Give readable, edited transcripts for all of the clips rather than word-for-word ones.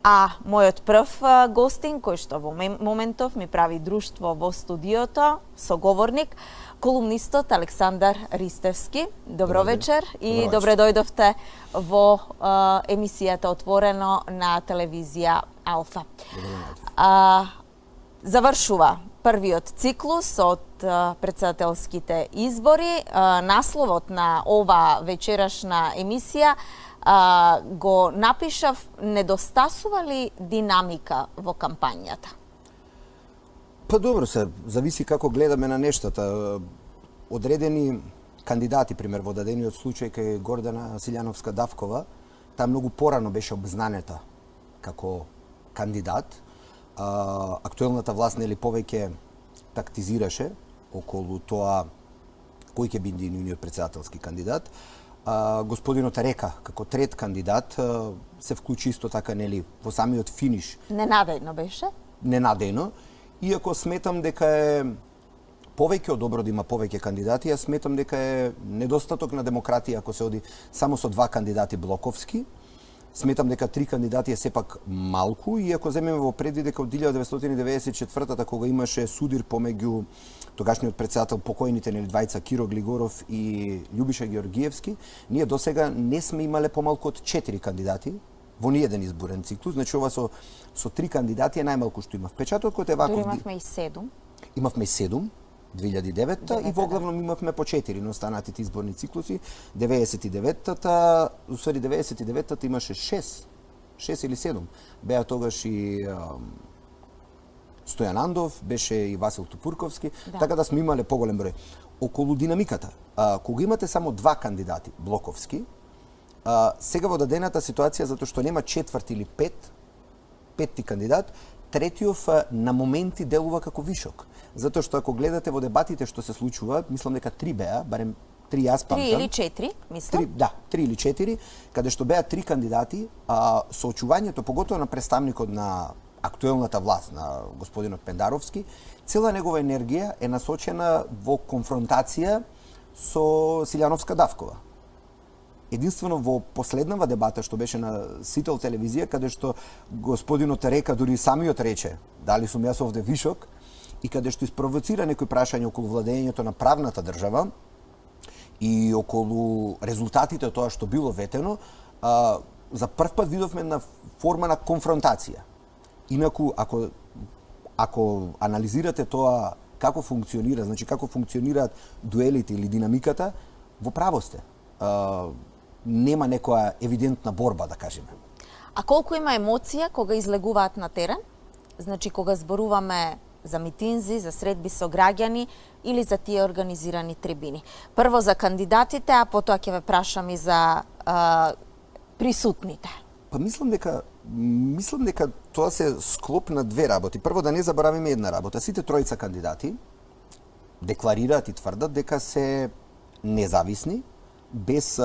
А мојот прв гостин, кој што во моментов ми прави друштво во студиото, соговорник, колумнистот Александар Ристевски. Добро вечер и добре дојдовте во емисијата Отворено на телевизија Алфа. Завршува првиот циклус од председателските избори. Насловот на ова вечерашна емисија го напишав: недостасува ли динамика во кампањата? Па добро се, зависи како гледаме на нештата. Одредени кандидати, пример во дадениот случај кај Гордана Силјановска-Давкова, таа многу порано беше обзнанета како кандидат. Актуелната власт нели повеќе тактизираше околу тоа кој ќе биде нивниот председателски кандидат. Господинот Река, како трет кандидат, се вклучи исто така нели во самиот финиш. Ненадејно беше? Ненадејно. Иако сметам дека е повеќе од добро да има повеќе кандидати, јас сметам дека е недостаток на демократија ако се оди само со два кандидати блоковски. Сметам дека три кандидати е сепак малку, и ако земеме во предвид дека од 1994-та, кога имаше судир помеѓу тогашниот председател покојните нели двајца Киро Глигоров и Љубиша Георгиевски, ние досега не сме имале помалку од 4 кандидати во ниеден изборен циклус. Значи ова со 3 кандидати е најмалку што има. Впечатокот е ваков. Имавме и 7. Имавме и 7. 2009-та и воглавно имавме по 4 на останатите изборни циклуси. 99-та, усвари 99-та имаше 6 или 7. Беа тогаш и Стојан Андов, беше и Васил Тупурковски, така да сме имале поголем број. Околу динамиката, кога имате само два кандидати блоковски, сега во дадената ситуација, затоа што нема четврти или петти кандидат, третиов на моменти делува како вишок. Затоа што ако гледате во дебатите што се случува, мислам дека 3 беа, барем 3 јас памтам. 3 или 4, мислам. 3 или 4, каде што беа 3 кандидати, соочувањето поготово на представникот на актуелната власт, на господинот Пендаровски, цела негова енергија е насочена во конфронтација со Силјановска-Давкова. Единствено во последнава дебата што беше на Сител телевизија, каде што господинот Река дури самиот рече дали сум јас овде вишок, и каде што испровоцира некои прашања околу владењето на правната држава и околу резултатите тоа што било ветено, за прв пат видовме на форма на конфронтација. Инаку, ако анализирате тоа како функционира, значи како функционираат дуелите или динамиката, во право сте. Нема некоја евидентна борба, да кажеме. А колку има емоција кога излегуваат на терен? Значи, кога зборуваме за митинзи, за средби со граѓани или за тие организирани трибини? Прво за кандидатите, а потоа ќе ве прашам и за присутните. Па мислам дека тоа се склоп на две работи. Прво, да не заборавиме една работа. Сите тројца кандидати декларираат и тврдат дека се независни, без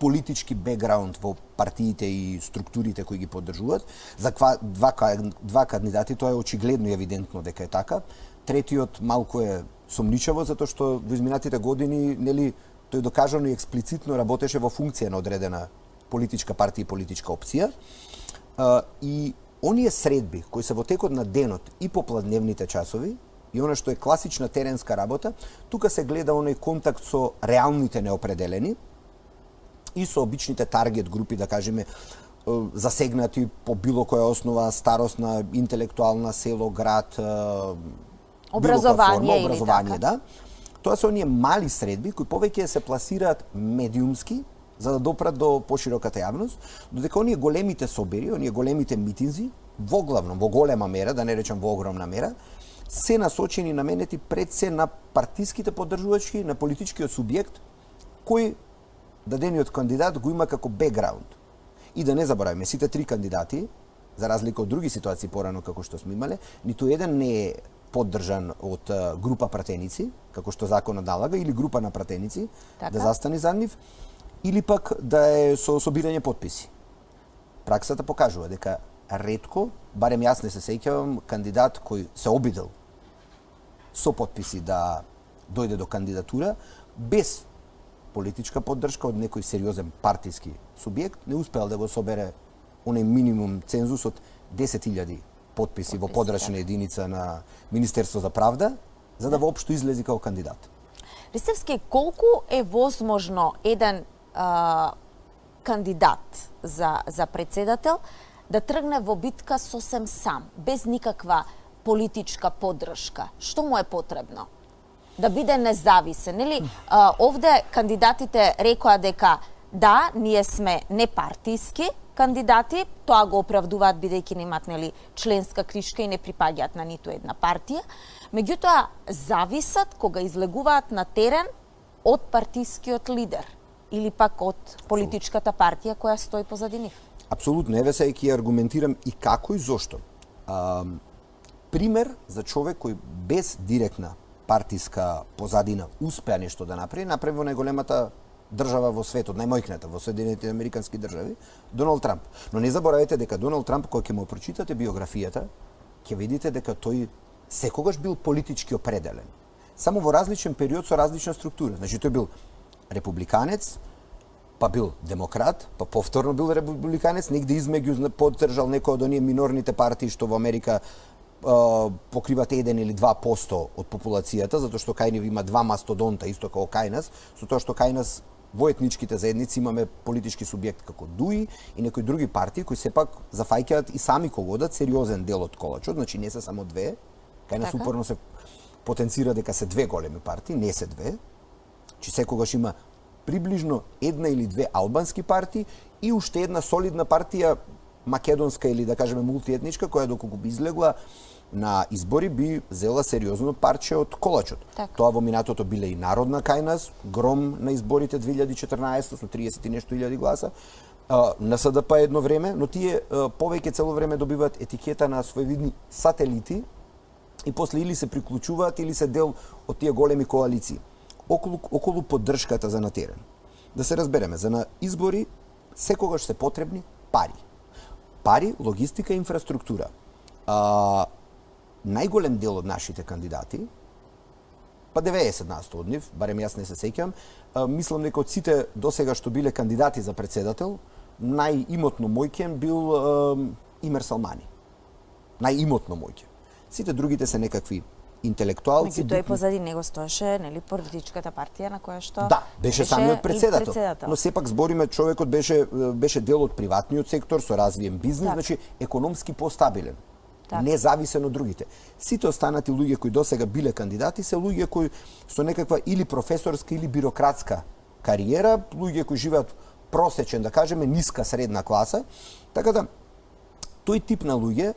политички бекграунд во партиите и структурите кои ги поддржуваат. За два кандидати тоа е очигледно и евидентно дека е така. Третиот малку е сомничаво, затоа што во изминатите години нели тој докажано и експлицитно работеше во функција на одредена политичка партија и политичка опција. И оние средби кои се во текот на денот и попладневните часови, и она што е класична теренска работа, тука се гледа оној контакт со реалните неопределени и со обичните таргет групи, да кажеме, засегнати по било која основа, старосна, интелектуална, село, град, образование, да. Тоа се оние мали средби кои повеќе се пласираат медиумски, за да допрат до пошироката јавност, додека оние големите собери, оние големите митинзи, воглавно, во голема мера, да не речам во огромна мера, се насочени наменети пред се на партиските поддржувачки, на политичкиот субјект, кој дадениот кандидат го има како бекграунд. И да не забораваме, сите три кандидати, за разлика од други ситуации порано како што сме имале, ниту еден не е поддржан од група пратеници, како што законот налага, или група на пратеници, да застане за нив, или пак да е со собирање потписи. Праксата покажува дека ретко, барем јас не се сеќавам, кандидат кој се обидел со потписи да дојде до кандидатура, без политичка поддршка од некој сериозен партиски субјект, не успеал да го собере онај минимум цензус од 10.000 потписи во подрачна единица на Министерство за правда, за да воопшто излези како кандидат. Ристевски, колку е возможно еден кандидат за председател да тргне во битка сосем сам, без никаква политичка поддршка? Што му е потребно? Да биде независен, нели? Овде кандидатите рекоа дека да, ние сме непартиски кандидати, тоа го оправдуваат бидејќи немаат нели членска книжка и не припаѓаат на ниту една партија. Меѓутоа зависат кога излегуваат на терен од партискиот лидер или пак од политичката партија која стои позади нив. Апсолутно, еве сега ќе аргументирам и како и зошто. Пример за човек кој без директна партиска позадина успеа нешто да направи во најголемата држава во светот, најмојкната, во Соединетите Американски држави, Доналд Трамп. Но не заборавајте дека Доналд Трамп, кога ќе му прочитате биографијата, ќе видите дека тој секогаш бил политички определен. Само во различен период со различна структура. Значи, тој бил републиканец, па бил демократ, па повторно бил републиканец, негде измеѓу поддржал некој од оние минорните партии што во Америка покриват 1 или 2% од популацијата, затоа што кај нив има два мастодонта, исто како кај нас, со тоа што кај нас во етничките заедници имаме политички субјект како ДУИ и некои други партии кои сепак зафаќаат и сами кога одат сериозен дел од колачот, значи не се само две. Кај нас упорно се потенцира дека се две големи партии, не се две. Че секогаш има приближно една или две албански партии и уште една солидна партија македонска или да кажеме мултиетничка која доколку би излегла на избори би зела сериозно парче од колачот. Тоа во минатото биле и народна кај нас, гром на изборите 2014 со 30 и нешто илјади гласа. На СДП едно време, но тие повеќе цело време добиваат етикета на своевидни сателити и после или се приклучуваат или се дел од тие големи коалиции околу поддршката за на терен. Да се разбереме, за на избори секогаш се потребни пари. Пари, логистика и инфраструктура. Најголем дел од нашите кандидати, па 90% од нив, барем јас не се сеќам, мислам дека од сите досега што биле кандидати за председател, најимотно мојќен бил Имер Салмани. Најимотно мојќен. Сите другите се некакви интелектуалци. Меѓутоа позади него стоеше нели политичката партија на која што да, беше самиот председател. Но сепак збориме човекот беше дел од приватниот сектор со развиен бизнис, значи економски постабилен. Независен од другите. Сите останати луѓе кои досега биле кандидати се луѓе кои со некаква или професорска или бирократска кариера, луѓе кои живеат просечен, да кажеме, ниска средна класа. Така да тој тип на луѓе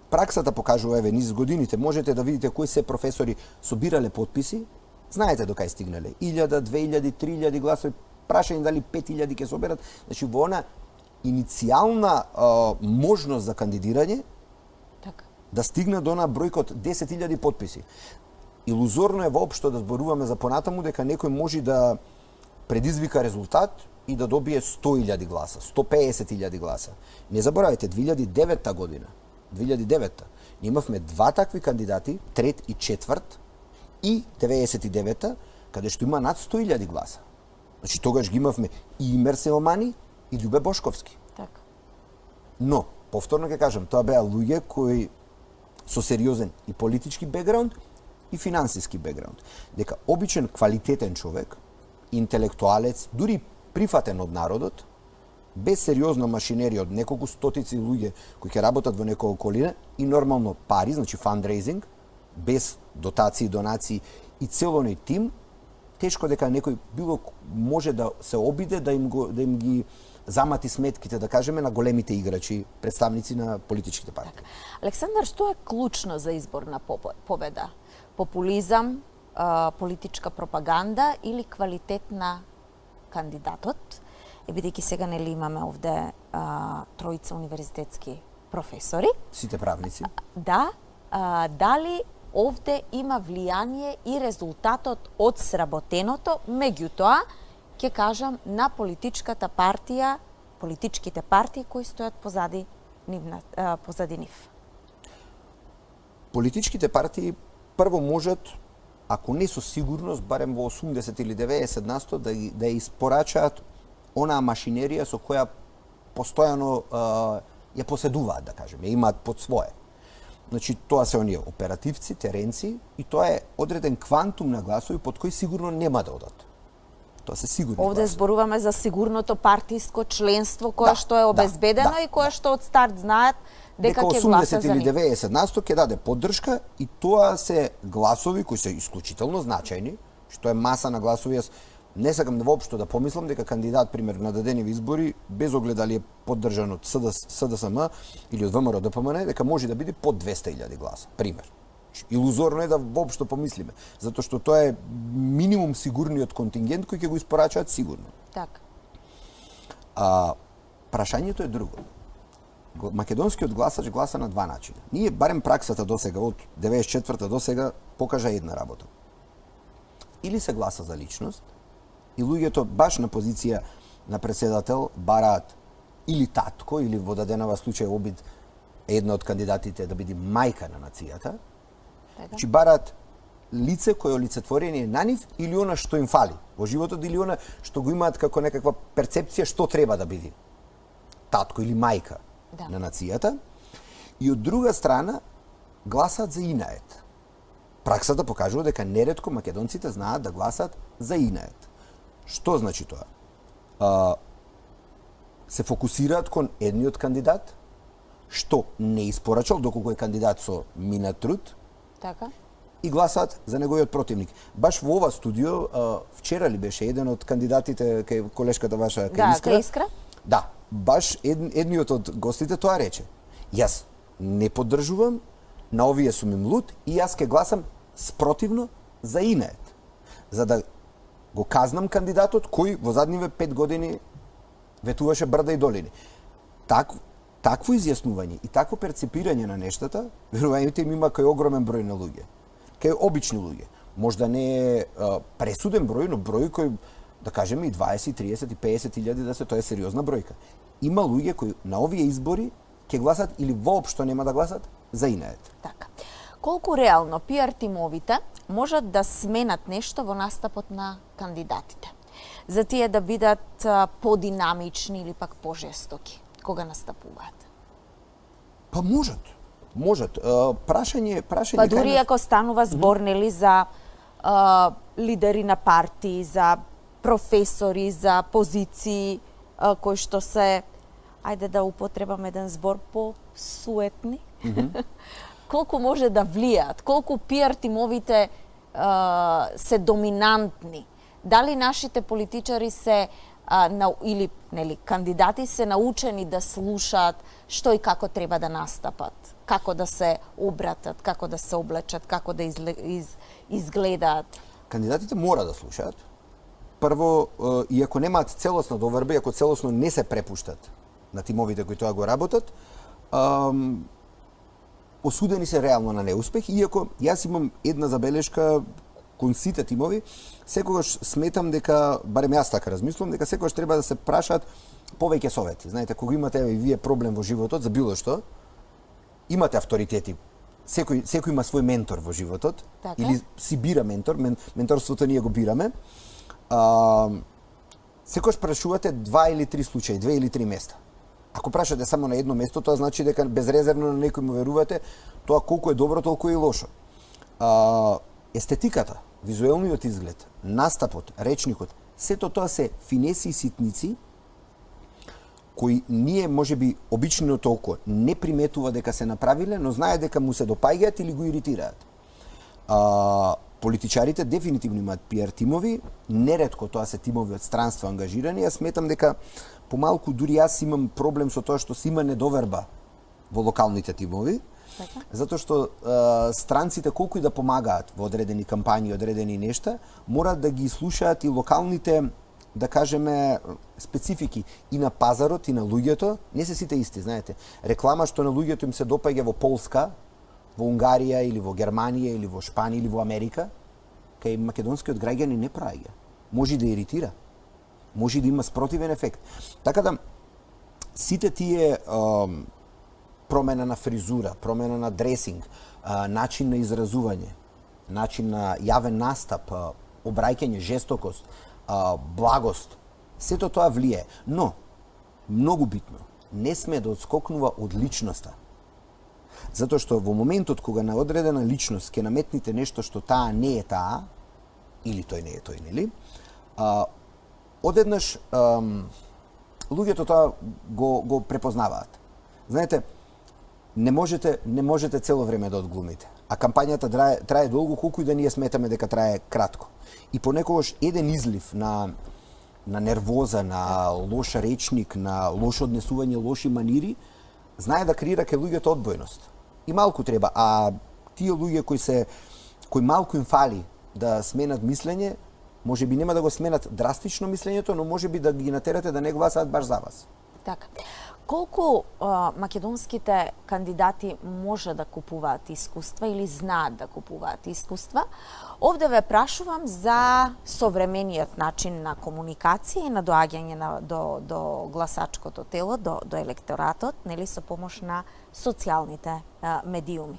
праксата покажува еве низ годините, можете да видите кои се професори собирале потписи, знаете до кај стигнале. 1000, 2000, 3000 гласови, прашање дали 5000 ќе соберат. Значи во она иницијална можност за кандидирање да стигне до на бројка од 10.000 потписи. Илузорно е воопшто да зборуваме за понатаму дека некој може да предизвика резултат и да добие 100.000 гласа, 150.000 гласа. Не заборавајте, 2009 година, 2009 имавме два такви кандидати, трет и четврт, и 99-та, каде што има над 100.000 гласа. Значи тогаш ги имавме и Имер Селмани и Љубе Бошковски. Но, повторно ќе кажам, тоа беа луѓе кои со сериозен и политички бекграунд и финансиски бекграунд. Дека обичен квалитетен човек, интелектуалец, дури прифатен од народот, без сериозна машинерија од неколку стотици луѓе кои ќе работат во некоја околина и нормално пари, значи фандрейзинг, без дотации, донации и цел оној тим, тешко дека некој било може да се обиде да им ги замати сметките, да кажеме, на големите играчи, представници на политичките партии. Александар, што е клучно за изборна победа? Популизам, политичка пропаганда или квалитет на кандидатот? Бидејќи сега нели имаме овде тројца универзитетски професори. Сите правници. Да. Дали овде има влијание и резултатот од сработеното, меѓутоа, ќе кажам, на политичката партија, политичките партии кои стојат позади нив? Политичките партии прво можат, ако не со сигурност, барем во 80 или 90% да ја испорачаат онаа машинерија со која постојано ја поседуваат, да кажеме, имаат под свое. Значи, тоа се оние оперативци, теренци, и тоа е одреден квантум на гласови под кои сигурно нема да одат. Тоа се сигурни Овде гласови. зборуваме за сигурното партиско членство кое што е обезбедено и кое што од старт знаат дека ќе гласа 80 за или нив. 90% ќе даде поддршка и тоа се гласови кои се исклучително значајни, што е маса на гласови. Јас не сакам да воопшто да помислам дека кандидат, пример, на дадени избори, без оглед дали е поддржан од СДСМ или од ВМРО ДПМН, дека може да биде под 200.000 гласа, пример. Илузорно е да воопшто помислиме, затоа што тоа е минимум сигурниот контингент кој ќе го испорачаат сигурно. Така. Прашањето е друго. Македонскиот гласач гласа на два начина. Ние, барем праксата досега, од 94-та досега, покажа една работа. Или се гласа за личност, и луѓето баш на позиција на председател бараат или татко, или во даденава случај обид една од кандидатите да биде мајка на нацијата, значи бараат лице кое олицетворение на нив или она што им фали во животот, или она што го имаат како некаква перцепција што треба да биде татко или мајка на нацијата. И од друга страна гласаат за инает. Праксата покажува дека неретко македонците знаат да гласаат за инает. Што значи тоа? Се фокусираат кон едниот кандидат, што не испорачал доколку е кандидат со минат труд, Така. и гласаат за неговиот противник. Баш во ова студио, вчера ли беше еден од кандидатите, кај колешката ваша, кај Искра? Кај Искра? Да, баш едниот од гостите тоа рече. Јас не поддржувам, на овие сум им луд и јас ќе гласам спротивно за инает. За да го казнам кандидатот кој во задниве 5 години ветуваше брда и долини. Такво изјаснување и такво перцепирање на нештата, верувајте ми, има кај огромен број на луѓе. Кај обични луѓе. Можда не е пресуден број, но број кој, да кажеме, и 20, 30 и 50 илјади да се, тоа е сериозна бројка. Има луѓе кои на овие избори ќе гласат или воопшто нема да гласат за инает. Така. Колку реално пиар тимовите можат да сменат нешто во настапот на кандидатите? За тие да бидат подинамични или пак пожестоки кога настапуваат? Па можат. Прашање Па дури ако станува збор, нели, за лидери на партии, за професори, за позиции кои што се, ајде да употребам еден збор, по-суетни, колку може да влијаат, колку пиар тимовите се доминантни. Дали нашите политичари се или нели кандидати се научени да слушаат што и како треба да настапат, како да се обратат, како да се облечат, како да изгледаат. Кандидатите мора да слушаат. Прво, иако немаат целосна доверба, иако целосно не се препуштат на тимовите кои тоа го работат, осудени се реално на неуспех, иако јас имам една забелешка кон сите тимови, секогаш сметам дека, барем јас така размислувам, дека секогаш треба да се прашаат повеќе совети. Знаете, кога имате и вие проблем во животот за било што, имате авторитети. Секој има свој ментор во животот, така? Или си бира ментор, менторството ние го бираме. Секогаш прашувате 2 или 3 случаи, 2 или 3 места. Ако прашате само на едно место, тоа значи дека безрезервно на некој му верувате, тоа колку е добро, толку е и лошо. Естетиката, визуелниот изглед, настапот, речникот, сето тоа се финеси и ситници кои ние можеби обично толку не приметува дека се направиле, но знае дека му се допаѓаат или го иритираат. Политичарите дефинитивно имаат пиар тимови, неретко тоа се тимови од странство ангажирани. Јас сметам дека помалку дури јас имам проблем со тоа што се има недоверба во локалните тимови, затоа што странците колку и да помагаат во одредени кампањи, одредени нешта, морат да ги слушаат и локалните, да кажеме, специфики и на пазарот и на луѓето, не се сите исти, знаете. Реклама што на луѓето им се допаѓа во Полска, во Унгарија или во Германија или во Шпанија или во Америка, кај македонскиот граѓани не праќа. Може да иритира. Може да има спротивен ефект. Така да сите тие промена на фризура, промена на дресинг, начин на изразување, начин на јавен настап, обраќање, жестокост, благост, сето тоа влие. Но многу битно, не sme да одскокнува од личноста. Затоа што во моментот кога на одредена личност ќе наметните нешто што таа не е таа, или тој не е тој, нели? Одеднаш луѓето тоа го препознаваат. Знаете, не можете цело време да одглумите. А кампањата трае долго, колку и да ние сметаме дека трае кратко. И понекогаш еден излив на нервоза, на лош речник, на лошо однесување, лоши манири, знае да креира кај луѓето одбојност. И малку треба, а тие луѓе кои малку им фали да сменат мислење, може би нема да го сменат драстично мислењето, но може би да ги натерате да не гласаат баш за вас. Така. Колку македонските кандидати може да купуваат искуства или знаат да купуваат искуства? Овде ве прашувам за современиот начин на комуникација и на доаѓање до гласачкото тело, до електоратот, нели, со помош на социјалните медиуми.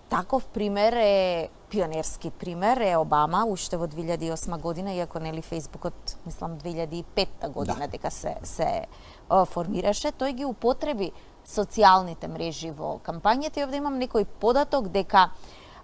Таков пример е, пионерски пример е Обама, уште во 2008 година, иако нели Фејсбукот, мислам 2005 година дека се формираше, тој ги употреби социјалните мрежи во кампањата и овде имам некој податок дека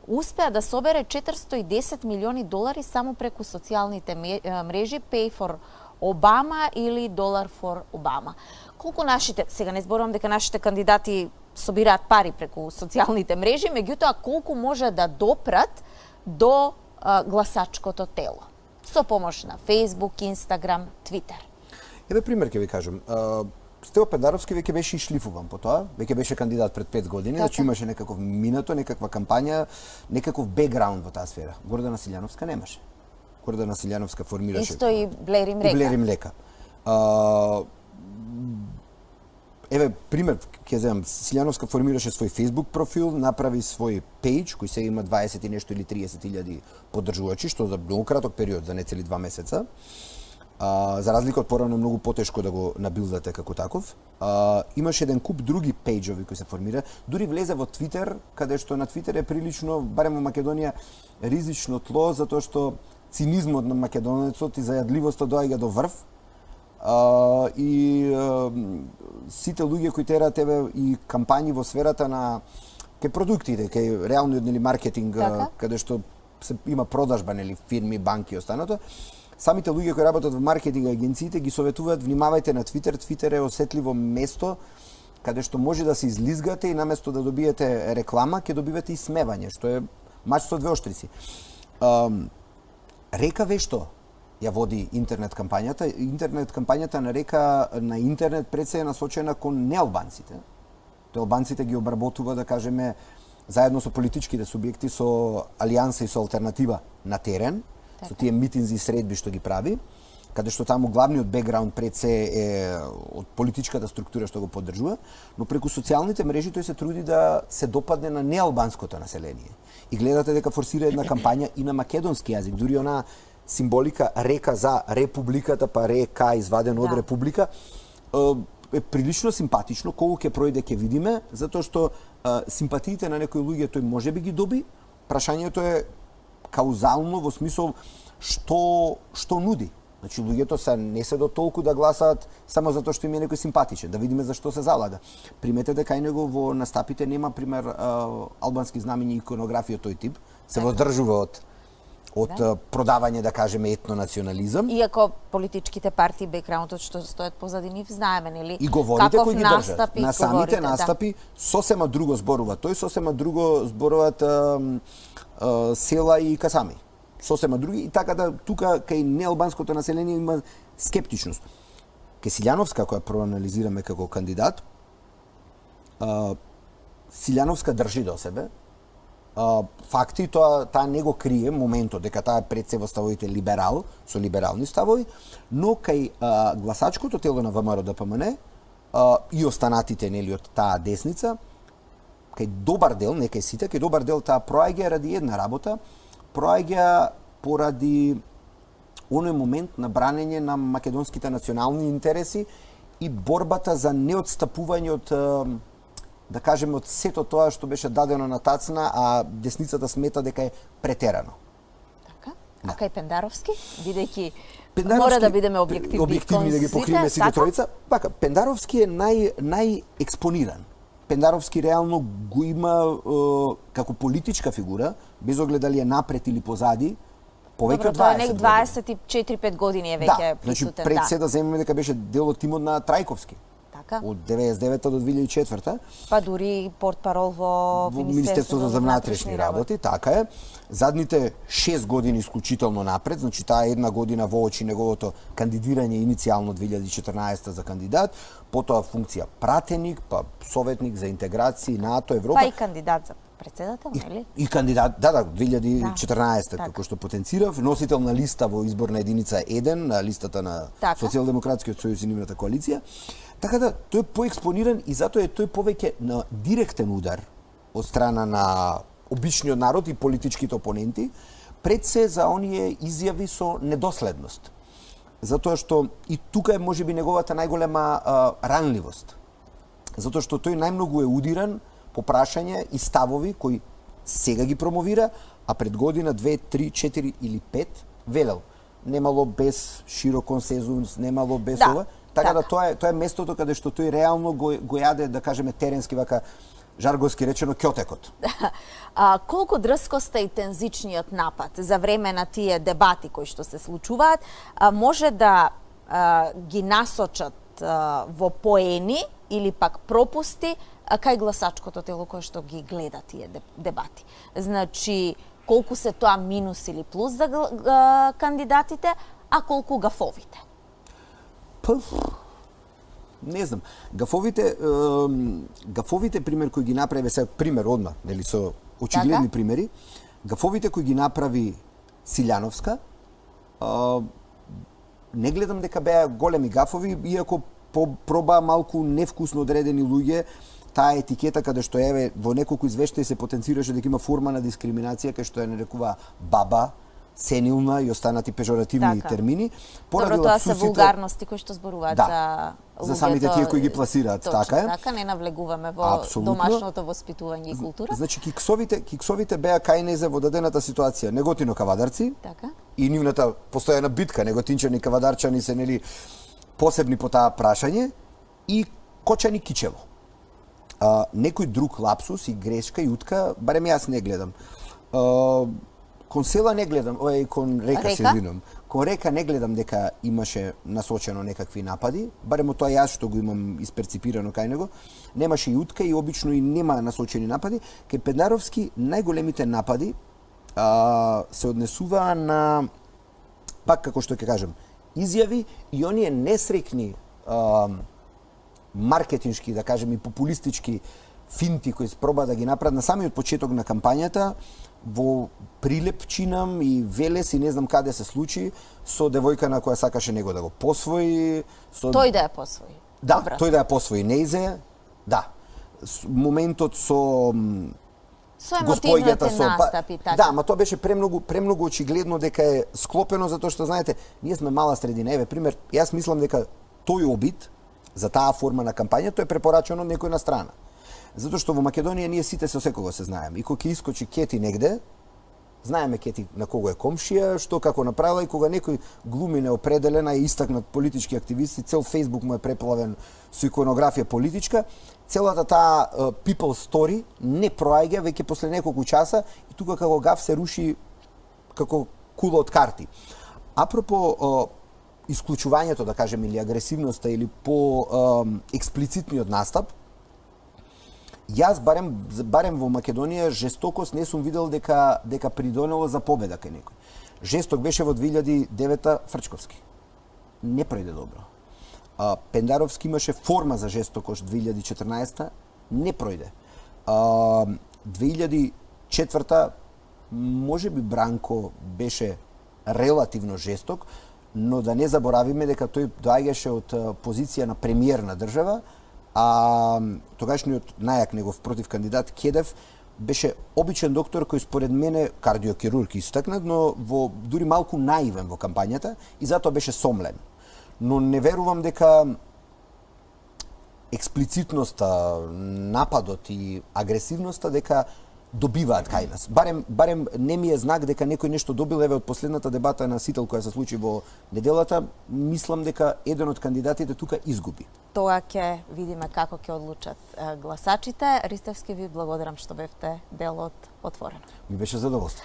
успеа да собере 410 милиони долари само преку социјалните мрежи, Pay for Obama или Dollar for Obama. Колку нашите, сега не зборувам дека нашите кандидати собираат пари преку социјалните мрежи, меѓутоа колку може да допрат до гласачкото тело со помош на Facebook, Instagram, Twitter. Еве пример ќе ви кажам. Стево Пендаровски веќе беше шлифуван по тоа, веќе беше кандидат пред 5 години, значи имаше некаков минато, некаква кампања, некаков бекграунд во таа сфера. Гордана Силјановска немаше. Гордана Силјановска формираше... Исто и Блери Млека. И Блери Млека. Еве пример, ќе земам, Силјановска формираше свој Facebook профил, направи свој пејдж, кој сега има 20 и нешто или 30.000 поддржувачи, што за многу краток период, за нецели 2 месеца. За разлика од порано многу потешко да го набилдате како таков. Имаше еден куп други пејџови кои се формира. Дури влезе во Твитер, каде што на Твитер е прилично, барем во Македонија, ризично тло, затоа што цинизмот на македонецот и зајадливоста доаѓа до врв. И сите луѓе кои тераат тебе и кампањи во сферата на кај продуктите, кај реалниот нели маркетинг, каде што има продажба нели фирми, банки и останато. Самите луѓе кои работат во маркетинг агенциите ги советуваат внимавајте на Твитер. Твитер е осетливо место каде што може да се излизгате и наместо да добиете реклама, ќе добивате и смевање, што е мач со две штрици. Река вешто ја води интернет кампањата. Интернет кампањата на Река на интернет пред се е насочена кон неалбанците. Тој албанците ги обработува, да кажеме, заедно со политичките субјекти, со алијанса и со алтернатива на терен, со тие митинзи и средби што ги прави, каде што таму главниот бекграунд пред се е од политичката структура што го поддржува, но преку социјалните мрежи тој се труди да се допадне на неалбанското население. И гледате дека форсира една кампања и на македонски јазик, дури она символика Река за републиката, па Река извадено од република, е прилично симпатично, колку ќе пројде ќе видиме, затоа што симпатиите на некои луѓе тој можеби ги доби, прашањето е каузално во смисол што нуди. Значи луѓето не се до толку да гласаат само затоа што им е некој симпатичен, да видиме зашто се залага. Примете кај него во настапите нема пример албански знамења и иконографија тој тип, се воздржува од продавање, да кажеме, етнонационализам. Иако политичките партии, бекграундот што стоят позади нив, знаеме, нели? И говорите кои ги држат. На самите настапи сосема друго зборува. Тој сосема друго зборуваат села и касами. Сосема други. И така да тука кај неалбанското население има скептичност. Ке Силјановска, која проанализираме како кандидат, Силјановска држи до себе. Факти, таа не го крие моментот дека таа пред се во ставовите либерал, со либерални ставови, но кај гласачкото тело на ВМРО ДПМН и останатите нели од таа десница, кај добар дел, не кај сите, кај добар дел таа проаѓа ради една работа, проаѓа поради оној момент на бранење на македонските национални интереси и борбата за неотстапување од, да кажеме, од сето тоа што беше дадено на тацна, а десницата смета дека е претерано. Така? А кај Пендаровски, бидејќи Мора да бидеме објективни објективни да ги кон покриеме сите, сите така? тројца. Така, Пендаровски е најекспониран. Пендаровски реално го има како политичка фигура, без оглед дали е напред или позади, повеќе од 20 години. 24-5 години е веќе значи присутен. пред се да земеме дека беше дел од тимот на Трајковски. Така. Од 99 до 2004. Па дури портпарол во Министерството за внатрешни работи, така е. Задните 6 години исклучително напред, значи таа една година воочи неговото кандидирање иницијално 2014 за кандидат, потоа функција пратеник, па советник за интеграција НАТО, Европа. Па и кандидат за председател, нели? И кандидат, 2014 така. како што потенцирав, носител на листа во изборна единица 1 на листата на Така. Социјалдемократскиот сојуз и нивната коалиција. Така да тој е поекспониран и затоа е тој повеќе на директен удар од страна на обичниот народ и политичките опоненти, пред се за оние изјави со недоследност. Затоа што и тука е можеби неговата најголема ранливост. Затоа што тој најмногу е удиран по прашања и ставови кои сега ги промовира, а пред година 2, 3, 4 или 5 велел. Немало без широк консензус, немало без ова. Така да тоа е местото каде што тој реално го јаде, да кажеме теренски вака жаргонски речено ќотекот. Колку дрскоста и тензичниот напад за време на тие дебати кои што се случуваат може да ги насочат во поени или пак пропусти кај гласачкото тело кое што ги гледа тие дебати. Значи, колку се тоа минус или плюс за кандидатите, а колку гафовите? Не знам. Гафовите пример кои ги направи, сега пример одма, нели со очигледни примери, гафовите кои ги направи Силјановска, не гледам дека беа големи гафови, иако проба малку невкусно одредени луѓе, таа етикета каде што еве во неколку извештаи се потенцираше дека има форма на дискриминација кај што ја нарекува баба, сенилна и останати пежоративни термини. Добро, тоа се вулгарности кои што зборуваат за луѓето. За самите тие кои ги пласираат, така е. Така, не навлегуваме во домашното воспитување и култура. Значи, киксовите беа кај незе во дадената ситуација. Неготино кавадарци и нивната постојана битка, неготинчани кавадарчани се нели посебни по таа прашање и Кочани Кичево. Некој друг лапсус и грешка и утка, барем јас не гледам. Кон села не гледам, кон река се извинувам. Кон река не гледам дека имаше насочено некакви напади, барем од тоа јас што го имам исперципирано кај него, немаше и утка и обично и нема насочени напади. Кај Пендаровски најголемите напади се однесуваа на, пак како што ќе кажам, изјави и оние несрекни маркетиншки, да кажем, и популистички финти кои проба да ги направат на самиот почеток на кампањата, во Прилепчинам и Велес и не знам каде се случи со девојка на која сакаше него да го посвои. Тој да ја посвои. Да, тој да ја посвои неизе. Да. Моментот со емотивните настапи, така. Да, ма тоа беше премногу очигледно дека е склопено, затоа што знаете, ние сме мала средина. Еве пример, јас мислам дека тој обид за таа форма на кампања тој е препорачен од некој на страна. Затоа што во Македонија ние сите со секого се знаеме. И кога ќе искочи Кети негде, знаеме Кети на кого е комшија, што како направила и кога некој глуми неопределена и истакнат политички активисти, цел Фејсбук му е преплавен со иконографија политичка, целата таа people story не проаѓа веќе после неколку часа и тука како гаф се руши како кула од карти. Апропо исклучувањето, да кажем, или агресивноста или по експлицитниот настап, јас барем во Македонија жестокост не сум видел дека придонело за победа кај некој. Жесток беше во 2009 Фрчковски. Не пројде добро. Пендаровски имаше форма за жестокост 2014 не пројде. 2004 можеби Бранко беше релативно жесток, но да не заборавиме дека тој доаѓаше од позиција на премиер на држава, а тогашниот најак негов против кандидат Кедев беше обичен доктор кој според мене кардиокирург истакнат, но дури малку наивен во кампањата и затоа беше сомлен. Но не верувам дека експлицитноста, нападот и агресивноста дека добиваат кај нас. Барем не ми е знак дека некој нешто добил, еве од последната дебата на Сител која се случи во неделата, мислам дека еден од кандидатите тука изгуби. Тоа ќе видиме како ќе одлучат гласачите. Ристевски, ви благодарам што бевте дел од Отворено. Ми беше задоволство.